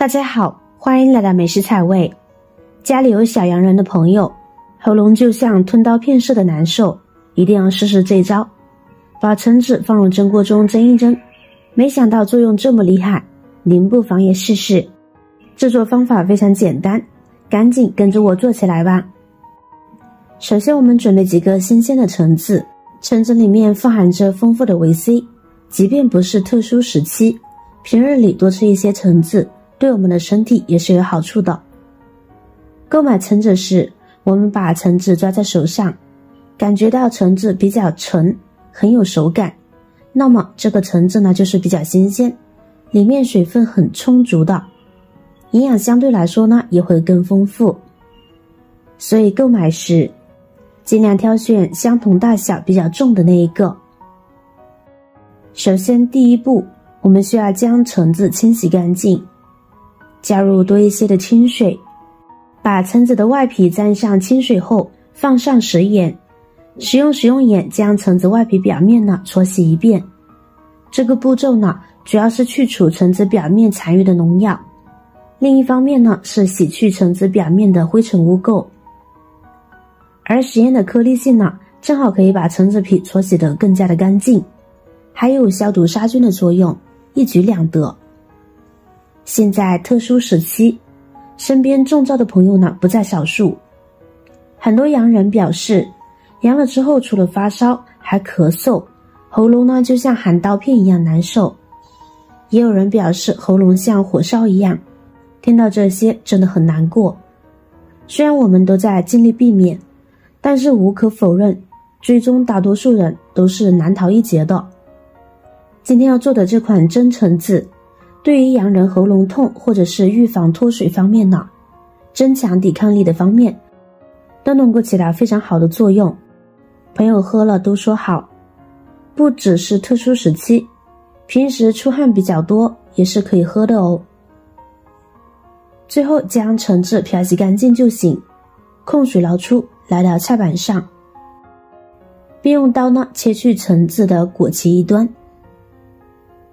大家好，欢迎来到美食采味。家里有小阳人的朋友，喉咙就像吞刀片似的难受，一定要试试这招。把橙子放入蒸锅中蒸一蒸，没想到作用这么厉害，您不妨也试试。制作方法非常简单，赶紧跟着我做起来吧。首先我们准备几个新鲜的橙子，橙子里面富含着丰富的维 C， 即便不是特殊时期，平日里多吃一些橙子对我们的身体也是有好处的。购买橙子时，我们把橙子抓在手上，感觉到橙子比较沉，很有手感，那么这个橙子呢就是比较新鲜，里面水分很充足的，营养相对来说呢也会更丰富。所以购买时尽量挑选相同大小比较重的那一个。首先第一步，我们需要将橙子清洗干净，加入多一些的清水，把橙子的外皮沾上清水后放上食盐，使用盐将橙子外皮表面呢搓洗一遍。这个步骤呢主要是去除橙子表面残余的农药，另一方面呢是洗去橙子表面的灰尘污垢。而食盐的颗粒性呢正好可以把橙子皮搓洗得更加的干净，还有消毒杀菌的作用，一举两得。现在特殊时期，身边中招的朋友呢不在少数，很多阳人表示阳了之后除了发烧还咳嗽，喉咙呢就像含刀片一样难受，也有人表示喉咙像火烧一样。听到这些真的很难过，虽然我们都在尽力避免，但是无可否认，最终大多数人都是难逃一劫的。今天要做的这款真橙子，对于阳人喉咙痛或者是预防脱水方面呢，增强抵抗力的方面，都能够起到非常好的作用。朋友喝了都说好，不只是特殊时期，平时出汗比较多也是可以喝的哦。最后将橙子漂洗干净就行，控水捞出，来到菜板上，并用刀呢切去橙子的果脐一端，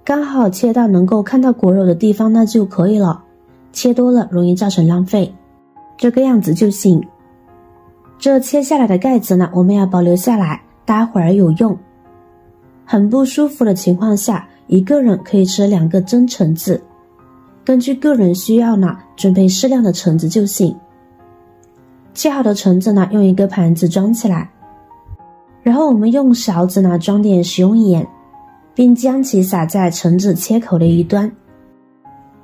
刚好切到能够看到果肉的地方那就可以了，切多了容易造成浪费，这个样子就行。这切下来的盖子呢我们要保留下来，待会儿有用。很不舒服的情况下，一个人可以吃2个真橙子，根据个人需要呢准备适量的橙子就行。切好的橙子呢用一个盘子装起来，然后我们用勺子呢装点食用盐，并将其撒在橙子切口的一端。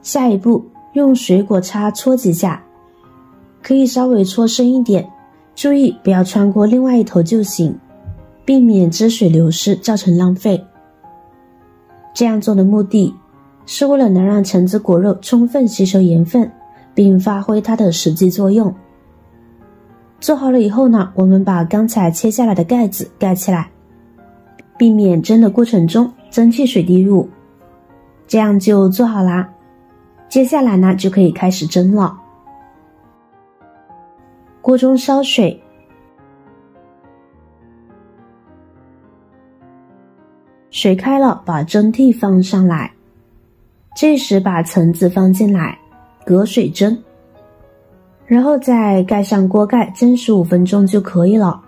下一步用水果叉搓几下，可以稍微搓深一点，注意不要穿过另外一头就行，避免汁水流失造成浪费。这样做的目的是为了能让橙子果肉充分吸收盐分，并发挥它的实际作用。做好了以后呢，我们把刚才切下来的盖子盖起来，避免蒸的过程中蒸汽水滴入，这样就做好啦。接下来呢就可以开始蒸了。锅中烧水，水开了，把蒸屉放上来，这时把橙子放进来，隔水蒸，然后再盖上锅盖蒸15分钟就可以了。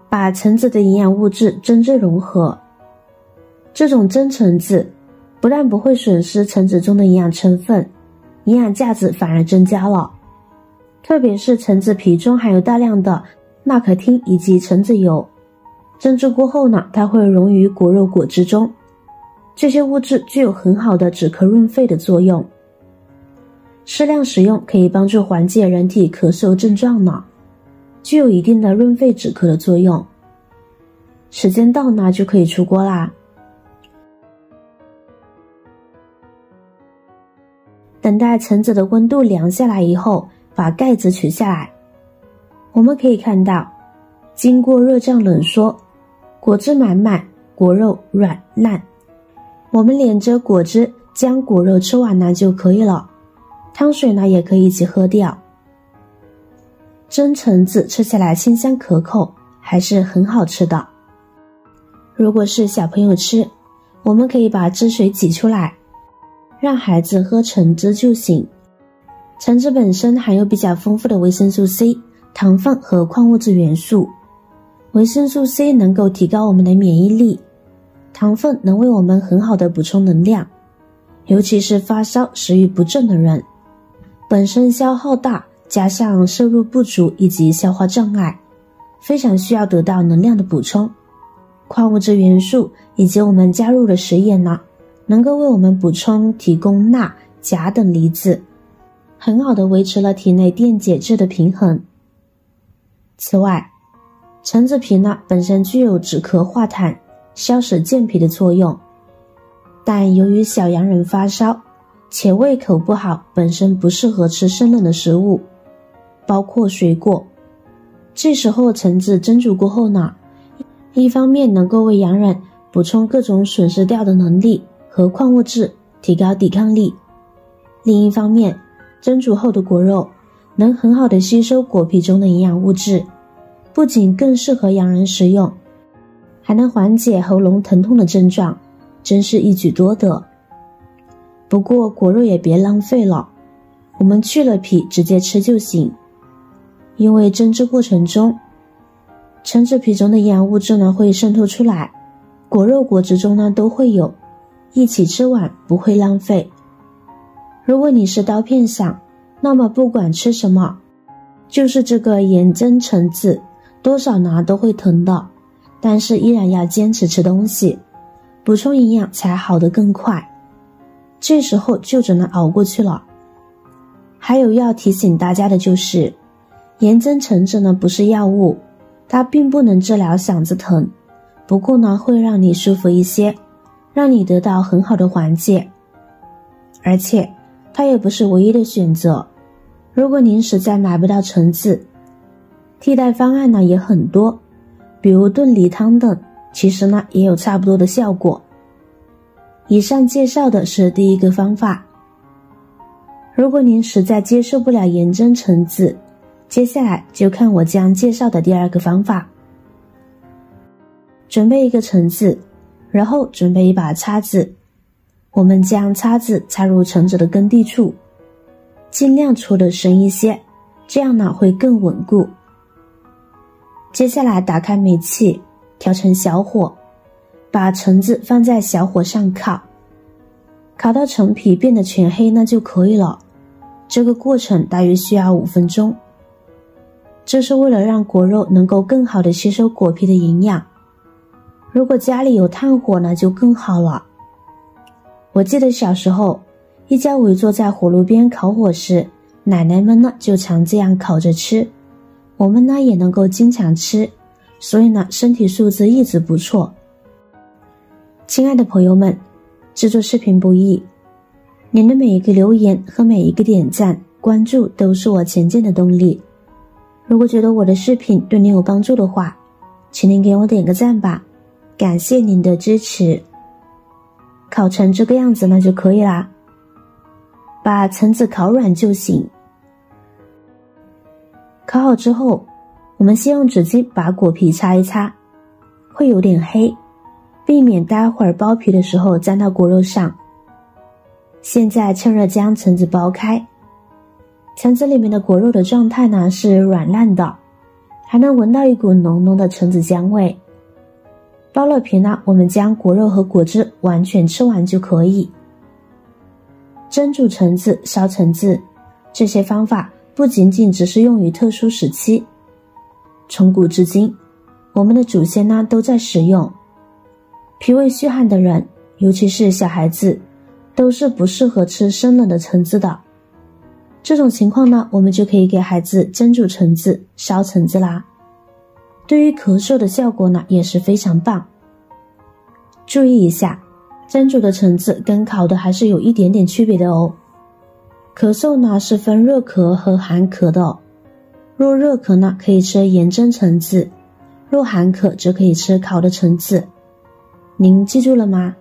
把橙子的营养物质蒸至融合，这种蒸橙子不但不会损失橙子中的营养成分，营养价值反而增加了。特别是橙子皮中含有大量的纳可汀以及橙子油，蒸制过后呢，它会溶于果肉果汁中，这些物质具有很好的止咳润肺的作用。适量使用可以帮助缓解人体咳嗽症状呢，具有一定的润肺止咳的作用。时间到呢就可以出锅啦。等待橙子的温度凉下来以后，把盖子取下来，我们可以看到经过热胀冷缩，果汁满满，果肉软烂。我们连着果汁将果肉吃完呢就可以了，汤水呢也可以一起喝掉。蒸橙子吃起来清香可口，还是很好吃的。如果是小朋友吃，我们可以把汁水挤出来，让孩子喝橙汁就行。橙汁本身含有比较丰富的维生素 C、糖分和矿物质元素。维生素 C 能够提高我们的免疫力，糖分能为我们很好的补充能量，尤其是发烧、食欲不振的人，本身消耗大，加上摄入不足以及消化障碍，非常需要得到能量的补充。矿物质元素以及我们加入的食盐呢，能够为我们补充提供钠、钾等离子，很好的维持了体内电解质的平衡。此外，橙子皮呢本身具有止咳化痰、消食健脾的作用，但由于小阳人发烧且胃口不好，本身不适合吃生冷的食物，包括水果。这时候橙子蒸煮过后呢，一方面能够为阳人补充各种损失掉的能力和矿物质，提高抵抗力；另一方面，蒸煮后的果肉能很好的吸收果皮中的营养物质，不仅更适合阳人食用，还能缓解喉咙疼痛的症状，真是一举多得。不过果肉也别浪费了，我们去了皮直接吃就行。因为蒸制过程中，橙子皮中的营养物质呢会渗透出来，果肉果汁中呢都会有，一起吃完不会浪费。如果你是刀片上，那么不管吃什么，就是这个盐蒸橙子，多少拿都会疼的，但是依然要坚持吃东西，补充营养才好得更快。这时候就只能熬过去了。还有要提醒大家的就是，盐蒸橙子呢不是药物，它并不能治疗嗓子疼，不过呢会让你舒服一些，让你得到很好的缓解。而且它也不是唯一的选择，如果您实在买不到橙子，替代方案呢也很多，比如炖梨汤等，其实呢也有差不多的效果。以上介绍的是第一个方法。如果您实在接受不了盐蒸橙子，接下来就看我将介绍的第二个方法。准备一个橙子，然后准备一把叉子，我们将叉子插入橙子的根蒂处，尽量戳得深一些，这样呢会更稳固。接下来打开煤气，调成小火，把橙子放在小火上烤，烤到橙皮变得全黑那就可以了。这个过程大约需要5分钟。这是为了让果肉能够更好的吸收果皮的营养。如果家里有炭火呢就更好了。我记得小时候，一家围坐在火炉边烤火时，奶奶们呢就常这样烤着吃，我们呢也能够经常吃，所以呢身体素质一直不错。亲爱的朋友们，制作视频不易，您的每一个留言和每一个点赞、关注都是我前进的动力。如果觉得我的视频对您有帮助的话，请您给我点个赞吧，感谢您的支持。烤成这个样子呢就可以啦，把橙子烤软就行。烤好之后，我们先用纸巾把果皮擦一擦，会有点黑，避免待会儿剥皮的时候沾到果肉上。现在趁热将橙子剥开，橙子里面的果肉的状态呢是软烂的，还能闻到一股浓浓的橙子香味。剥了皮呢，我们将果肉和果汁完全吃完就可以。蒸煮橙子、烧橙子，这些方法不仅仅只是用于特殊时期，从古至今，我们的祖先呢都在使用。脾胃虚寒的人，尤其是小孩子，都是不适合吃生冷的橙子的。这种情况呢，我们就可以给孩子蒸煮橙子、烧橙子啦。对于咳嗽的效果呢，也是非常棒。注意一下，蒸煮的橙子跟烤的还是有一点点区别的哦。咳嗽呢是分热咳和寒咳的哦。若热咳呢，可以吃盐蒸橙子；若寒咳则可以吃烤的橙子。您记住了吗？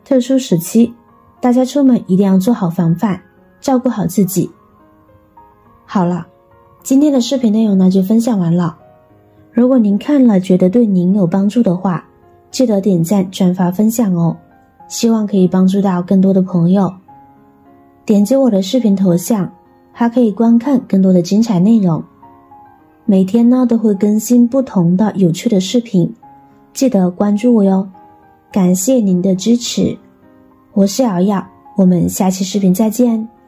特殊时期，大家出门一定要做好防范，照顾好自己。好了，今天的视频内容呢就分享完了。如果您看了觉得对您有帮助的话，记得点赞、转发、分享哦。希望可以帮助到更多的朋友。点击我的视频头像，还可以观看更多的精彩内容。每天呢都会更新不同的有趣的视频，记得关注我哟。感谢您的支持，我是瑶瑶，我们下期视频再见。